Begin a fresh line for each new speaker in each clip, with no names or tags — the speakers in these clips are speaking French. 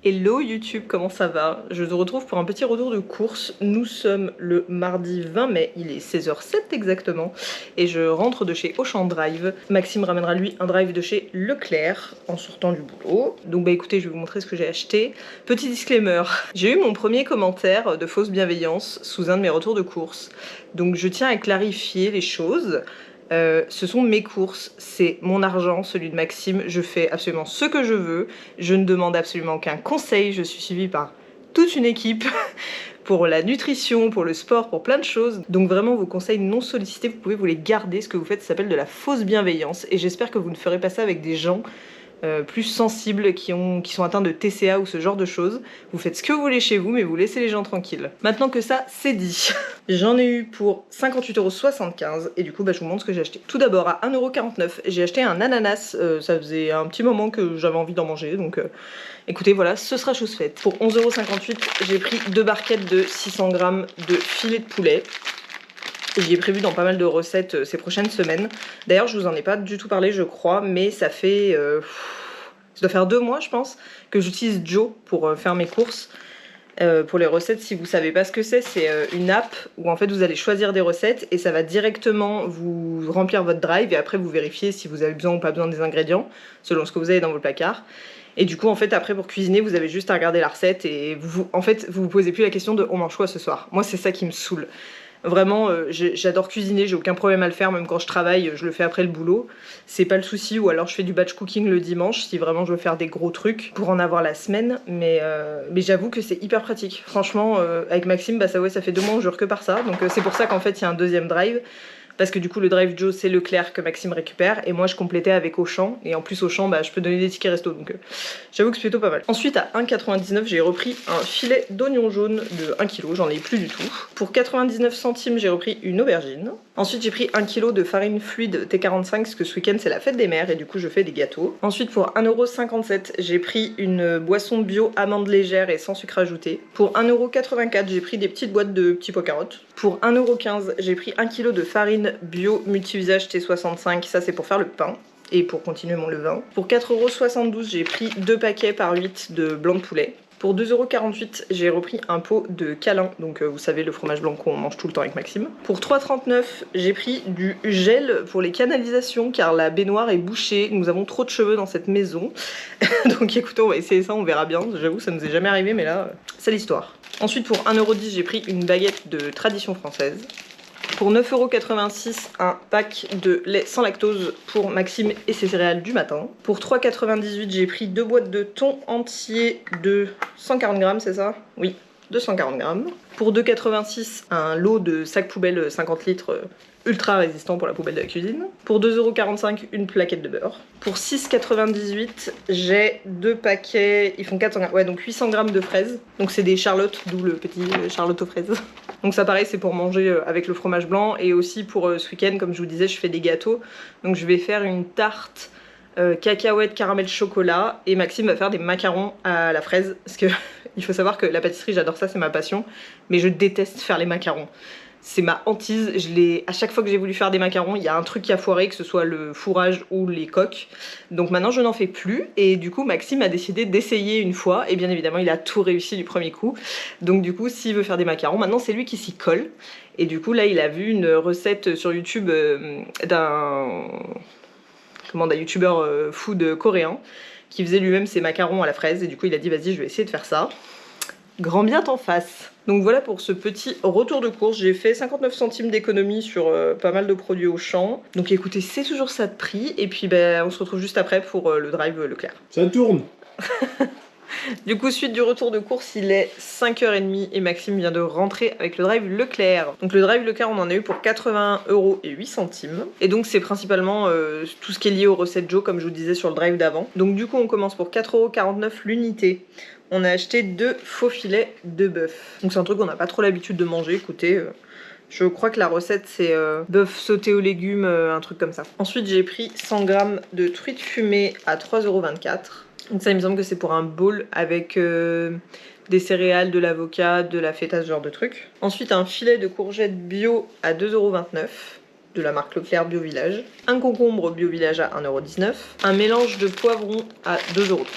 Hello YouTube, comment ça va? Je te retrouve pour un petit retour de course. Nous sommes le mardi 20 mai, il est 16h07 exactement, et je rentre de chez Auchan Drive. Maxime ramènera lui un drive de chez Leclerc en sortant du boulot. Donc bah écoutez, je vais vous montrer ce que j'ai acheté. Petit disclaimer, j'ai eu mon premier commentaire de fausse bienveillance sous un de mes retours de course. Donc je tiens à clarifier les choses. Ce sont mes courses, c'est mon argent, celui de Maxime, je fais absolument ce que je veux, je ne demande absolument aucun conseil, je suis suivie par toute une équipe pour la nutrition, pour le sport, pour plein de choses. Donc vraiment vos conseils non sollicités, vous pouvez vous les garder, ce que vous faites ça s'appelle de la fausse bienveillance et j'espère que vous ne ferez pas ça avec des gens plus sensibles qui sont atteints de TCA ou ce genre de choses. Vous faites ce que vous voulez chez vous mais vous laissez les gens tranquilles. Maintenant que ça c'est dit, j'en ai eu pour 58,75 € et du coup bah, je vous montre ce que j'ai acheté. Tout d'abord à 1,49 €, j'ai acheté un ananas, ça faisait un petit moment que j'avais envie d'en manger donc écoutez voilà, ce sera chose faite. Pour 11,58 €, j'ai pris 2 barquettes de 600 g de filet de poulet. J'y ai prévu dans pas mal de recettes ces prochaines semaines. D'ailleurs, je vous en ai pas du tout parlé, je crois, mais ça fait... ça doit faire 2 mois, je pense, que j'utilise Joe pour faire mes courses. Pour les recettes, si vous savez pas ce que c'est une app où en fait vous allez choisir des recettes et ça va directement vous remplir votre drive et après vous vérifiez si vous avez besoin ou pas besoin des ingrédients selon ce que vous avez dans vos placards. Et du coup en fait après pour cuisiner vous avez juste à regarder la recette et vous vous posez plus la question de on mange quoi ce soir. Moi c'est ça qui me saoule. Vraiment, j'adore cuisiner, j'ai aucun problème à le faire, même quand je travaille, je le fais après le boulot. C'est pas le souci, ou alors je fais du batch cooking le dimanche, si vraiment je veux faire des gros trucs pour en avoir la semaine. Mais j'avoue que c'est hyper pratique. Franchement, avec Maxime, bah ça fait 2 mois où je jure que par ça. Donc c'est pour ça qu'en fait, il y a un deuxième drive. Parce que du coup le drive Joe c'est Leclerc que Maxime récupère et moi je complétais avec Auchan et en plus Auchan bah, je peux donner des tickets resto donc j'avoue que c'est plutôt pas mal. Ensuite à 1,99 € j'ai repris un filet d'oignon jaune de 1 kg, j'en ai plus du tout. Pour 99 centimes j'ai repris une aubergine. Ensuite j'ai pris 1 kg de farine fluide T45 parce que ce week-end c'est la fête des mères et du coup je fais des gâteaux. Ensuite pour 1,57 € j'ai pris une boisson bio amande légère et sans sucre ajouté. Pour 1,84 € j'ai pris des petites boîtes de petits pois carottes. Pour 1,15 € j'ai pris 1 kg de farine bio multi-usage T65, ça c'est pour faire le pain et pour continuer mon levain. Pour 4,72 € j'ai pris 2 paquets par 8 de blanc de poulet. Pour 2,48 € j'ai repris un pot de câlin, donc vous savez le fromage blanc qu'on mange tout le temps avec Maxime. Pour 3,39 € j'ai pris du gel pour les canalisations car la baignoire est bouchée, nous avons trop de cheveux dans cette maison. Donc écoutez on va essayer ça, on verra bien, j'avoue ça nous est jamais arrivé mais là c'est l'histoire. Ensuite pour 1,10 € j'ai pris une baguette de tradition française. Pour 9,86 € un pack de lait sans lactose pour Maxime et ses céréales du matin. Pour 3,98 € j'ai pris 2 boîtes de thon entier de 140 g, c'est ça? Oui, 240 g. Pour 2,86 € un lot de sacs poubelle 50 litres ultra résistant pour la poubelle de la cuisine. Pour 2,45 € une plaquette de beurre. Pour 6,98 € j'ai 2 paquets, ils font 400 g, ouais donc 800 g de fraises. Donc c'est des charlottes, d'où le petit charlotte aux fraises. Donc ça pareil c'est pour manger avec le fromage blanc et aussi pour ce week-end comme je vous disais je fais des gâteaux. Donc je vais faire une tarte cacahuète caramel chocolat et Maxime va faire des macarons à la fraise parce que il faut savoir que la pâtisserie j'adore ça, c'est ma passion mais je déteste faire les macarons. C'est ma hantise, à chaque fois que j'ai voulu faire des macarons, il y a un truc qui a foiré, que ce soit le fourrage ou les coques. Donc maintenant je n'en fais plus et du coup Maxime a décidé d'essayer une fois et bien évidemment il a tout réussi du premier coup. Donc du coup s'il veut faire des macarons, maintenant c'est lui qui s'y colle. Et du coup là il a vu une recette sur YouTube d'un youtubeur food coréen qui faisait lui-même ses macarons à la fraise et du coup il a dit vas-y je vais essayer de faire ça. Grand bien t'en fasse. Donc voilà pour ce petit retour de course, j'ai fait 59 centimes d'économie sur pas mal de produits Auchan. Donc écoutez, c'est toujours ça de prix. Et puis ben, on se retrouve juste après pour le drive Leclerc.
Ça tourne.
Du coup, suite du retour de course, il est 5h30 et Maxime vient de rentrer avec le drive Leclerc. Donc le drive Leclerc, on en a eu pour 81,08 €. Et donc c'est principalement tout ce qui est lié aux recettes Joe, comme je vous disais sur le drive d'avant. Donc du coup, on commence pour 4,49 € l'unité. On a acheté 2 faux filets de bœuf. Donc c'est un truc qu'on n'a pas trop l'habitude de manger, écoutez. Je crois que la recette c'est bœuf sauté aux légumes, un truc comme ça. Ensuite j'ai pris 100 g de truite fumée à 3,24 €. Donc ça il me semble que c'est pour un bowl avec des céréales, de l'avocat, de la feta, ce genre de truc. Ensuite un filet de courgettes bio à 2,29 € de la marque Leclerc Bio Village. Un concombre Bio Village à 1,19 €. Un mélange de poivrons à 2,30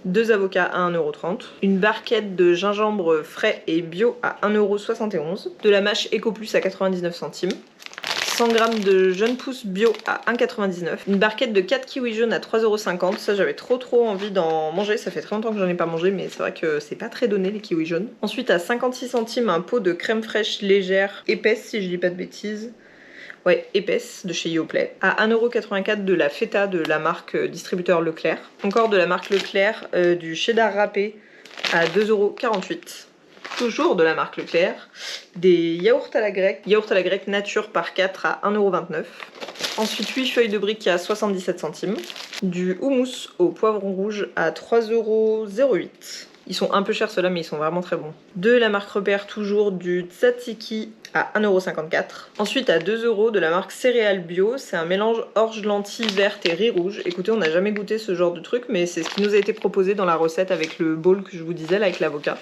€. 2 avocats à 1,30 €, une barquette de gingembre frais et bio à 1,71 €, de la mâche Eco Plus à 99 centimes, 100 g de jeunes pousses bio à 1,99 €, une barquette de 4 kiwis jaunes à 3,50 €. Ça, j'avais trop envie d'en manger, ça fait très longtemps que j'en ai pas mangé, mais c'est vrai que c'est pas très donné les kiwis jaunes. Ensuite, à 56 centimes, un pot de crème fraîche légère, épaisse si je dis pas de bêtises. Ouais, épaisse de chez Yoplait. À 1,84 € de la feta de la marque distributeur Leclerc. Encore de la marque Leclerc, du cheddar râpé à 2,48 €. Toujours de la marque Leclerc, des yaourts à la grecque nature par 4 à 1,29 €. Ensuite 8 feuilles de briques à 77 centimes, du houmous au poivron rouge à 3,08 €. Ils sont un peu chers ceux-là, mais ils sont vraiment très bons. De la marque Repère, toujours du tzatziki à 1,54 €. Ensuite à 2 € de la marque Céréales Bio, c'est un mélange orge, lentilles vertes et riz rouge. Écoutez, on n'a jamais goûté ce genre de truc, mais c'est ce qui nous a été proposé dans la recette avec le bowl que je vous disais là avec l'avocat.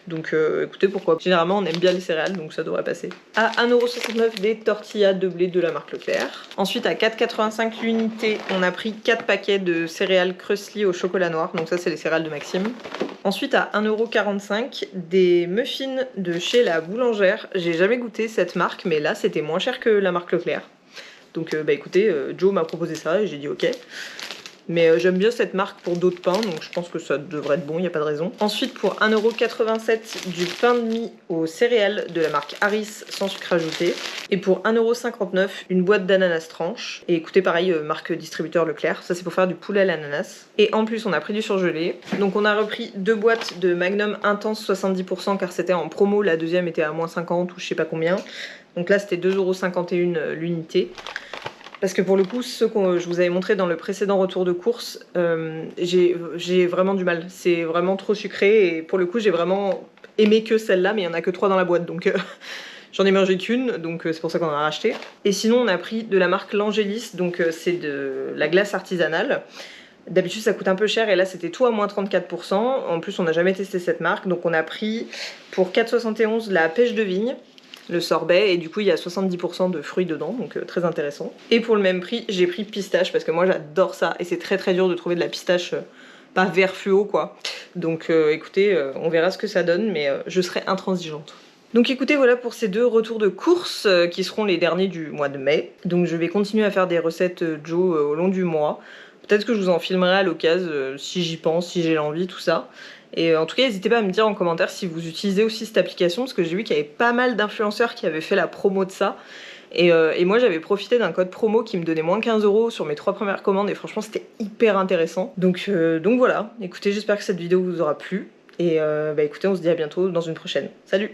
Donc écoutez, pourquoi pas. Généralement on aime bien les céréales, donc ça devrait passer. À 1,69 € des tortillas de blé de la marque Leclerc. Ensuite à 4,85 € l'unité, on a pris 4 paquets de céréales Kreuzli au chocolat noir, donc ça c'est les céréales de Maxime. Ensuite à 1,45 € des muffins de chez la boulangère. J'ai jamais goûté cette marque, mais là c'était moins cher que la marque Leclerc. Donc bah écoutez, Joe m'a proposé ça et j'ai dit ok. Mais j'aime bien cette marque pour d'autres pains, donc je pense que ça devrait être bon, il n'y a pas de raison. Ensuite pour 1,87 € du pain de mie aux céréales de la marque Harris sans sucre ajouté. Et pour 1,59 € une boîte d'ananas tranche. Et écoutez pareil, marque distributeur Leclerc, ça c'est pour faire du poulet à l'ananas. Et en plus on a pris du surgelé. Donc on a repris 2 boîtes de Magnum Intense 70% car c'était en promo, la deuxième était à moins 50 ou je sais pas combien. Donc là c'était 2,51 € l'unité. Parce que pour le coup, ceux que je vous avais montré dans le précédent retour de course, j'ai vraiment du mal. C'est vraiment trop sucré et pour le coup, j'ai vraiment aimé que celle-là, mais il n'y en a que 3 dans la boîte. Donc j'en ai mangé qu'une, donc c'est pour ça qu'on en a racheté. Et sinon, on a pris de la marque L'Angélis, donc c'est de la glace artisanale. D'habitude ça coûte un peu cher et là c'était tout à moins 34%. En plus on n'a jamais testé cette marque, donc on a pris pour 4,71 € la pêche de vigne, le sorbet, et du coup il y a 70% de fruits dedans, donc très intéressant. Et pour le même prix j'ai pris pistache parce que moi j'adore ça et c'est très dur de trouver de la pistache pas vert fluo quoi. Donc écoutez, on verra ce que ça donne, mais je serai intransigeante. Donc écoutez, voilà pour ces 2 retours de course qui seront les derniers du mois de mai. Donc je vais continuer à faire des recettes Joe au long du mois. Peut-être que je vous en filmerai à l'occasion si j'y pense, si j'ai l'envie, tout ça. Et en tout cas, n'hésitez pas à me dire en commentaire si vous utilisez aussi cette application, parce que j'ai vu qu'il y avait pas mal d'influenceurs qui avaient fait la promo de ça. Et moi, j'avais profité d'un code promo qui me donnait moins 15 € sur mes 3 premières commandes, et franchement, c'était hyper intéressant. Donc voilà, écoutez, j'espère que cette vidéo vous aura plu. Et bah écoutez, on se dit à bientôt dans une prochaine. Salut!